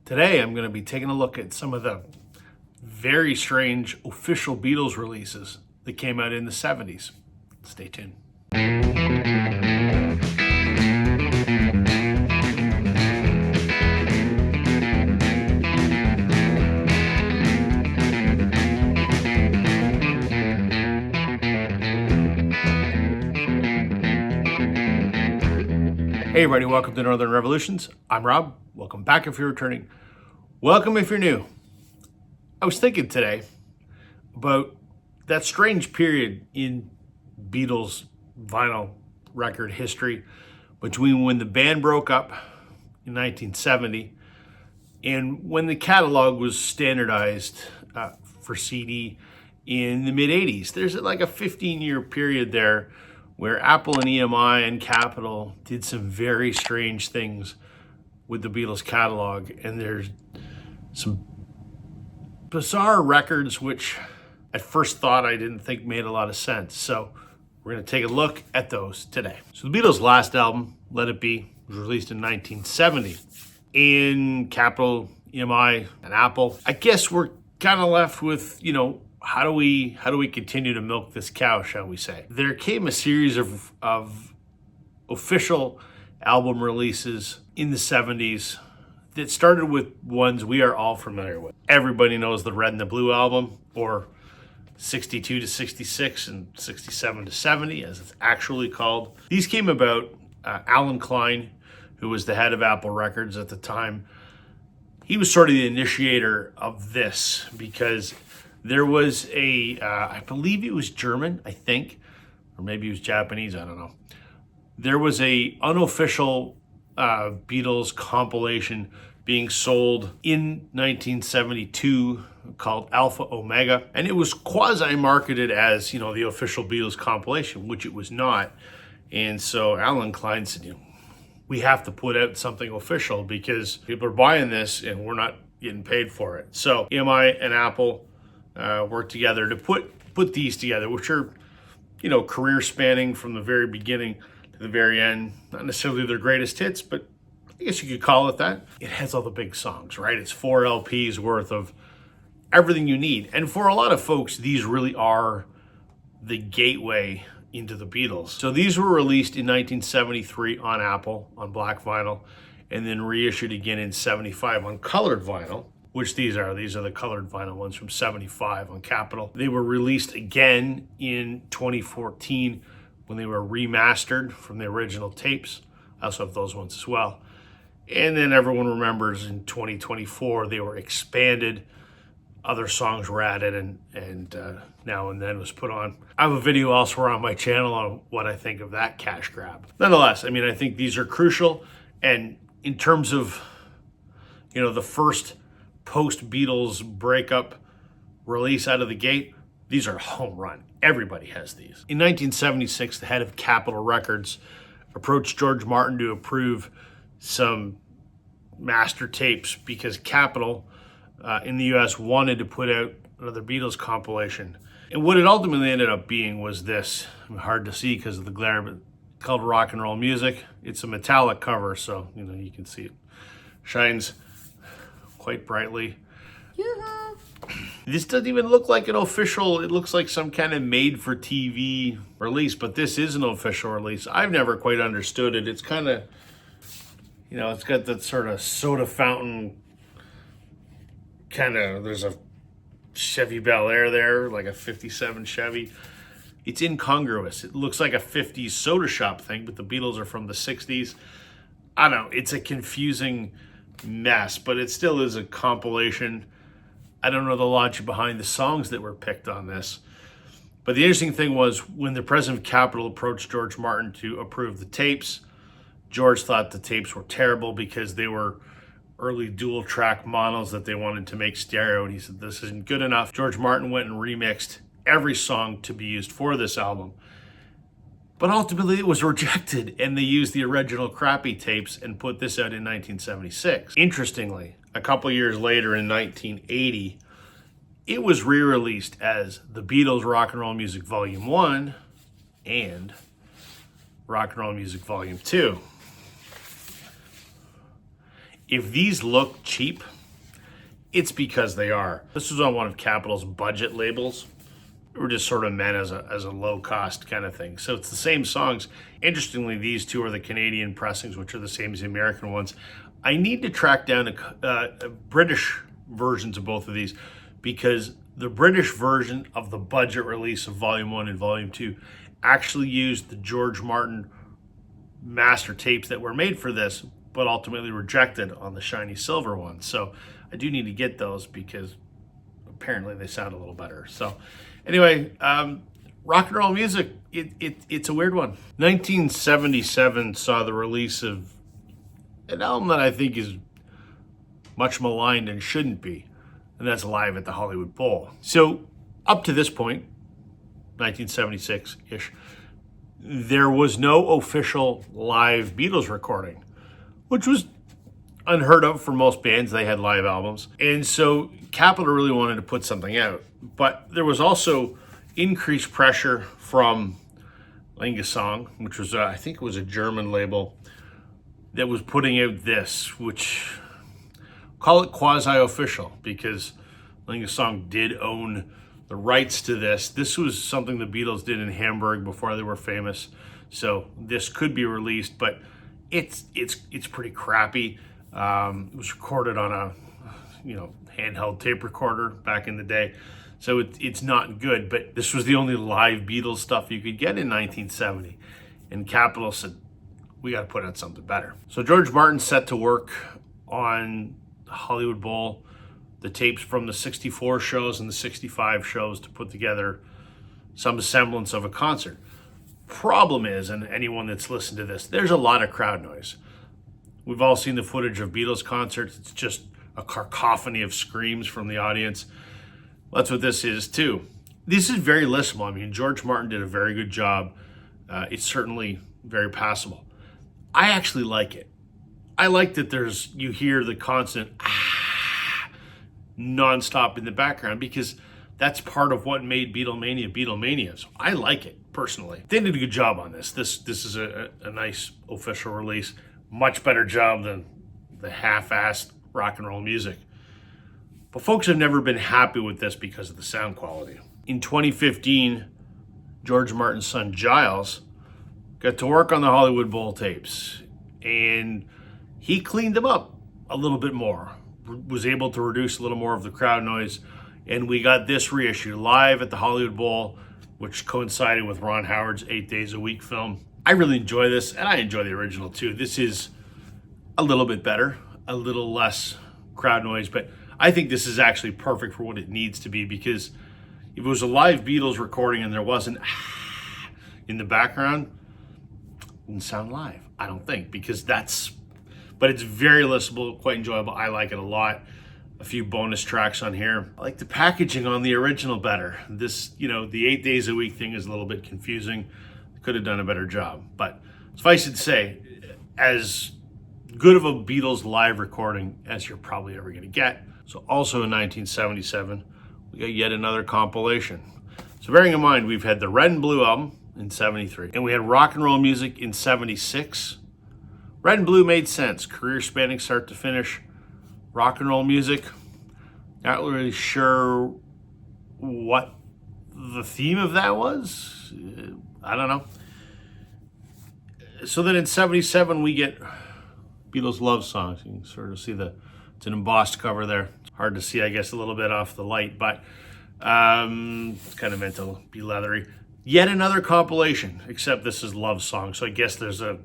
Today I'm going to be taking a look at some of the very strange official Beatles releases that came out in the 70s. Stay tuned. Hey everybody, welcome to Northern Revolutions. I'm Rob. Welcome back if you're returning. Welcome if you're new. I was thinking today about that strange period in Beatles vinyl record history between when the band broke up in 1970 and when the catalog was standardized for CD in the mid 80s. There's like a 15-year period there where Apple and EMI and Capitol did some very strange things with the Beatles catalog, and there's some bizarre records which at first thought I didn't think made a lot of sense. So we're going to take a look at those today. So the Beatles' last album, Let It Be, was released in 1970 in Capitol, EMI, and Apple. I guess we're kind of left with, how do we continue to milk this cow, shall we say? There came a series of official album releases in the 70s that started with ones we are all familiar with. Everybody knows the Red and the Blue album, or 62 to 66 and 67 to 70, as it's actually called. These came about, Alan Klein, who was the head of Apple Records at the time, he was sort of the initiator of this because there was I believe he was German, I think, or maybe he was Japanese, I don't know. There was a unofficial Beatles compilation being sold in 1972 called Alpha Omega, and it was quasi-marketed as, the official Beatles compilation, which it was not. And so Alan Klein said, we have to put out something official because people are buying this and we're not getting paid for it. So EMI and Apple worked together to put these together, which are, career spanning from the very beginning to the very end. Not necessarily their greatest hits, but I guess you could call it that. It has all the big songs, right? It's 4 LPs worth of everything you need. And for a lot of folks, these really are the gateway into the Beatles. So these were released in 1973 on Apple, on black vinyl, and then reissued again in 75 on colored vinyl, which these are. These are the colored vinyl ones from 75 on Capitol. They were released again in 2014 when they were remastered from the original tapes. I also have those ones as well. And then everyone remembers in 2024, they were expanded. Other songs were added and Now and Then was put on. I have a video elsewhere on my channel on what I think of that cash grab. Nonetheless, I think these are crucial. And in terms of, the first post-Beatles breakup release out of the gate, these are home run. Everybody has these. In 1976, the head of Capitol Records approached George Martin to approve some master tapes because Capitol in the US wanted to put out another Beatles compilation. And what it ultimately ended up being was this, hard to see because of the glare, but called Rock and Roll Music. It's a metallic cover, so you can see it shines quite brightly. Yoo-hoo. This doesn't even look like an official, it looks like some kind of made-for-TV release, but this is an official release. I've never quite understood it. It's kind of, it's got that sort of soda fountain there's a Chevy Bel Air there, like a 57 Chevy. It's incongruous. It looks like a 50s soda shop thing, but the Beatles are from the 60s. I don't know. It's a confusing mess, but it still is a compilation. I don't know the logic behind the songs that were picked on this. But the interesting thing was when the president of Capitol approached George Martin to approve the tapes, George thought the tapes were terrible because they were early dual track monos that they wanted to make stereo, and he said this isn't good enough. George Martin went and remixed every song to be used for this album, but ultimately it was rejected and they used the original crappy tapes and put this out in 1976. Interestingly, a couple years later in 1980, it was re-released as the Beatles Rock and Roll Music Volume 1 and Rock and Roll Music Volume 2. If these look cheap, it's because they are. This was on one of Capitol's budget labels. They were just sort of meant as a low-cost kind of thing. So it's the same songs. Interestingly, these two are the Canadian pressings, which are the same as the American ones. I need to track down British versions of both of these, because the British version of the budget release of Volume 1 and Volume 2 actually used the George Martin master tapes that were made for this, but ultimately rejected on the shiny silver one. So I do need to get those because apparently they sound a little better. So anyway, rock and roll music, it's a weird one. 1977 saw the release of an album that I think is much maligned and shouldn't be, and that's Live at the Hollywood Bowl. So up to this point, 1976-ish, there was no official live Beatles recording, which was unheard of for most bands. They had live albums. And so Capitol really wanted to put something out. But there was also increased pressure from Song, which was, I think it was a German label, that was putting out this, which, call it quasi-official, because Song did own the rights to this. This was something the Beatles did in Hamburg before they were famous. So this could be released, but it's pretty crappy. It was recorded on a handheld tape recorder back in the day, so it's not good. But this was the only live Beatles stuff you could get in 1970, and Capitol said, we got to put out something better. So George Martin set to work on the Hollywood Bowl, the tapes from the 64 shows and the 65 shows, to put together some semblance of a concert. Problem is, and anyone that's listened to this, there's a lot of crowd noise. We've all seen the footage of Beatles concerts. It's just a cacophony of screams from the audience. That's what this is too. This is very listenable. I mean, George Martin did a very good job. It's certainly very passable. I actually like it. I like that you hear the constant nonstop in the background, because that's part of what made Beatlemania. So I like it personally. They did a good job on this. This is a nice official release. Much better job than the half-assed rock and roll music. But folks have never been happy with this because of the sound quality. In 2015, George Martin's son Giles got to work on the Hollywood Bowl tapes, and he cleaned them up a little bit more, was able to reduce a little more of the crowd noise, and we got this reissue, Live at the Hollywood Bowl, which coincided with Ron Howard's 8 Days a Week film. I really enjoy this, and I enjoy the original too. This is a little bit better, a little less crowd noise, but I think this is actually perfect for what it needs to be, because if it was a live Beatles recording and there wasn't in the background, it wouldn't sound live, I don't think, but it's very listenable, quite enjoyable. I like it a lot. A few bonus tracks on here. I like the packaging on the original better. This, the 8 Days a Week thing is a little bit confusing. Could have done a better job. But suffice it to say, as good of a Beatles live recording as you're probably ever going to get. So also in 1977, we got yet another compilation. So bearing in mind, we've had the Red and Blue album in 73, and we had rock and roll music in 76. Red and Blue made sense, career spanning start to finish. Rock and roll music, not really sure what the theme of that was. I don't know. So then in 77, we get Beatles love songs. You can sort of see it's an embossed cover there. It's hard to see, I guess, a little bit off the light, but it's kind of meant to be leathery. Yet another compilation, except this is love songs. So I guess there's a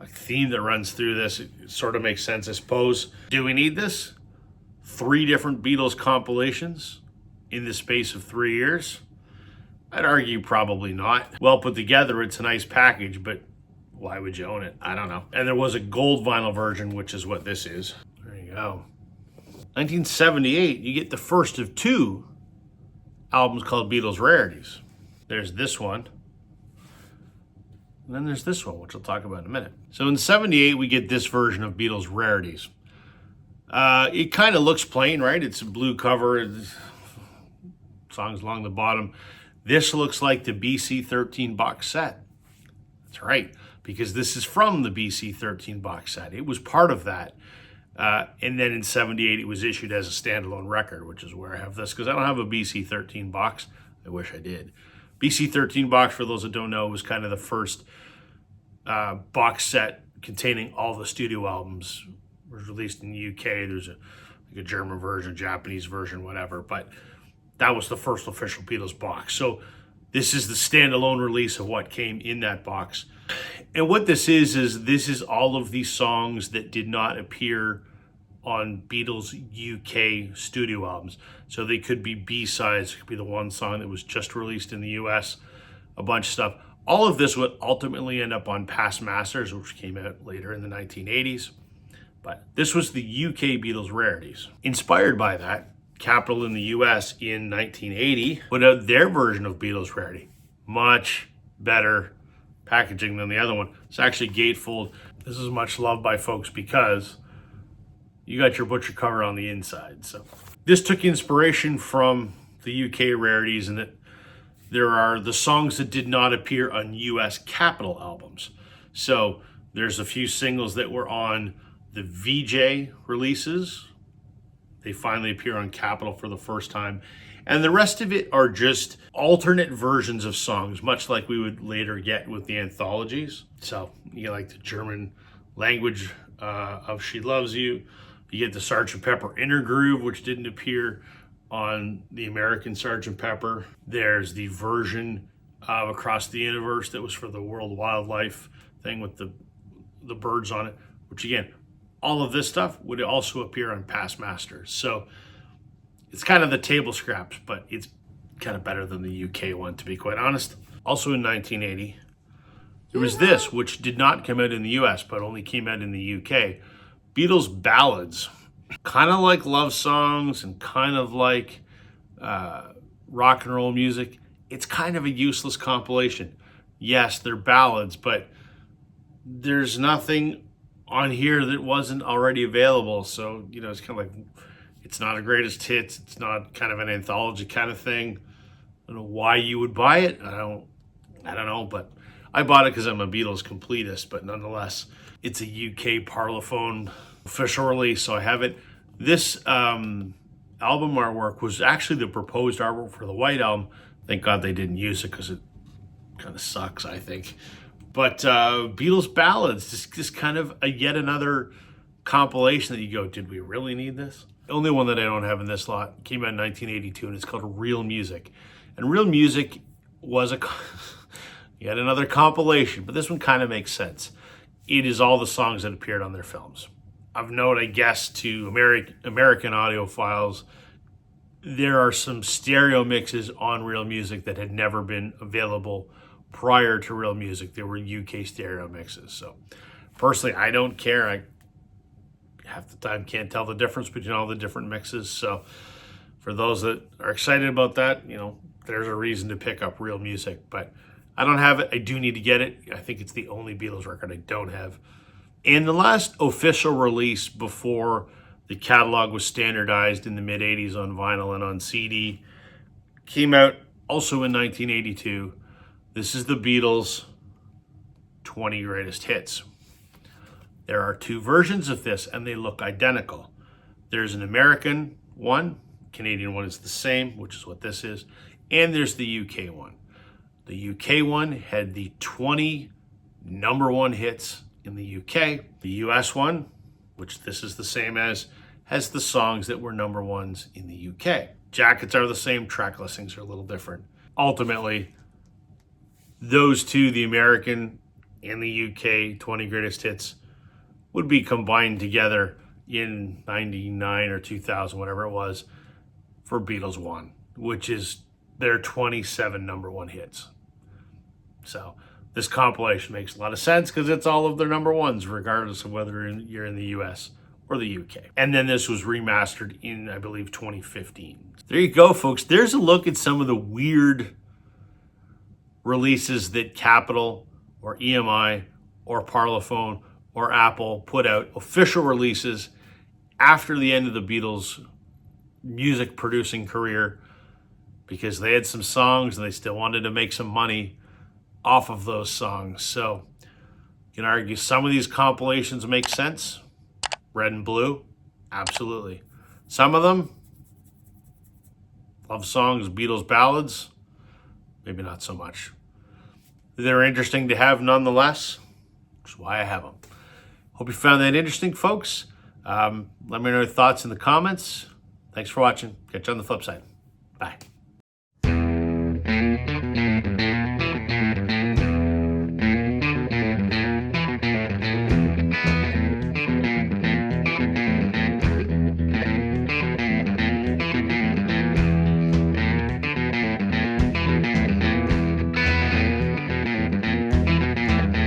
theme that runs through this. It sort of makes sense, I suppose. Do we need this? 3 different Beatles compilations in the space of 3 years? I'd argue probably not. Well put together, it's a nice package, but why would you own it? I don't know. And there was a gold vinyl version, which is what this is. There you go. 1978, you get the first of 2 albums called Beatles Rarities. There's this one. And then there's this one, which I'll talk about in a minute. So in 78, we get this version of Beatles Rarities. It kind of looks plain, right? It's a blue cover, songs along the bottom. This looks like the BC-13 box set. That's right, because this is from the BC-13 box set. It was part of that. And then in 78, it was issued as a standalone record, which is where I have this, because I don't have a BC-13 box. I wish I did. BC-13 box, for those that don't know, was kind of the first box set containing all the studio albums. It was released in the UK. There's like a German version, Japanese version, whatever. But that was the first official Beatles box. So this is the standalone release of what came in that box. And what this is all of these songs that did not appear on Beatles UK studio albums. So they could be B-sides, it could be the one song that was just released in the US, a bunch of stuff. All of this would ultimately end up on Past Masters, which came out later in the 1980s. But this was the UK Beatles rarities. Inspired by that, Capitol in the US in 1980 put out their version of Beatles rarity. Much better packaging than the other one. It's actually gatefold. This is much loved by folks because you got your butcher cover on the inside. So this took inspiration from the UK rarities, and that there are the songs that did not appear on US Capitol albums. So there's a few singles that were on the VJ releases. They finally appear on Capitol for the first time. And the rest of it are just alternate versions of songs, much like we would later get with the anthologies. So you get like the German language of She Loves You. You get the Sgt. Pepper Inner Groove, which didn't appear on the American Sgt. Pepper. There's the version of Across the Universe that was for the World Wildlife thing with the birds on it, which again, all of this stuff would also appear on Past Masters. So it's kind of the table scraps, but it's kind of better than the UK one, to be quite honest. Also in 1980, there was this, which did not come out in the US, but only came out in the UK. Beatles ballads, kind of like love songs and kind of like rock and roll music. It's kind of a useless compilation. Yes, they're ballads, but there's nothing on here that wasn't already available. So, you know, it's kind of like, it's not a greatest hits. It's not kind of an anthology kind of thing. I don't know why you would buy it. I don't know, but I bought it because I'm a Beatles completist, but nonetheless, it's a UK Parlophone official release, so I have it. This album artwork was actually the proposed artwork for the White Album. Thank God they didn't use it because it kind of sucks, I think. But Beatles ballads, just kind of yet another compilation that you go, did we really need this? The only one that I don't have in this lot came out in 1982, and it's called Real Music. And Real Music was yet another compilation, but this one kind of makes sense. It is all the songs that appeared on their films. Of note, I guess, to American audiophiles, there are some stereo mixes on Real Music that had never been available prior to Real Music. There were UK stereo mixes. So personally, I don't care. I half the time can't tell the difference between all the different mixes. So for those that are excited about that, you know, there's a reason to pick up Real Music. But I don't have it. I do need to get it. I think it's the only Beatles record I don't have. And the last official release before the catalog was standardized in the mid-80s on vinyl and on CD came out also in 1982. This is the Beatles' 20 Greatest Hits. There are two versions of this, and they look identical. There's an American one. Canadian one is the same, which is what this is. And there's the UK one. The UK one had the 20 number one hits in the UK. The US one, which this is the same as, has the songs that were number ones in the UK. Jackets are the same, track listings are a little different. Ultimately, those two, the American and the UK 20 Greatest Hits, would be combined together in 99 or 2000, whatever it was, for Beatles One, which is their 27 number one hits. So this compilation makes a lot of sense because it's all of their number ones, regardless of whether you're in the US or the UK. And then this was remastered in, I believe, 2015. There you go, folks. There's a look at some of the weird releases that Capitol or EMI or Parlophone or Apple put out, official releases after the end of the Beatles' music producing career, because they had some songs and they still wanted to make some money off of those songs. So you can argue some of these compilations make sense. red and blue, absolutely. Some of them, love songs, Beatles ballads, maybe not so much. They're interesting to have nonetheless, which is why I have them. Hope you found that interesting, folks. Let me know your thoughts in the comments. Thanks for watching. Catch you on the flip side. Bye.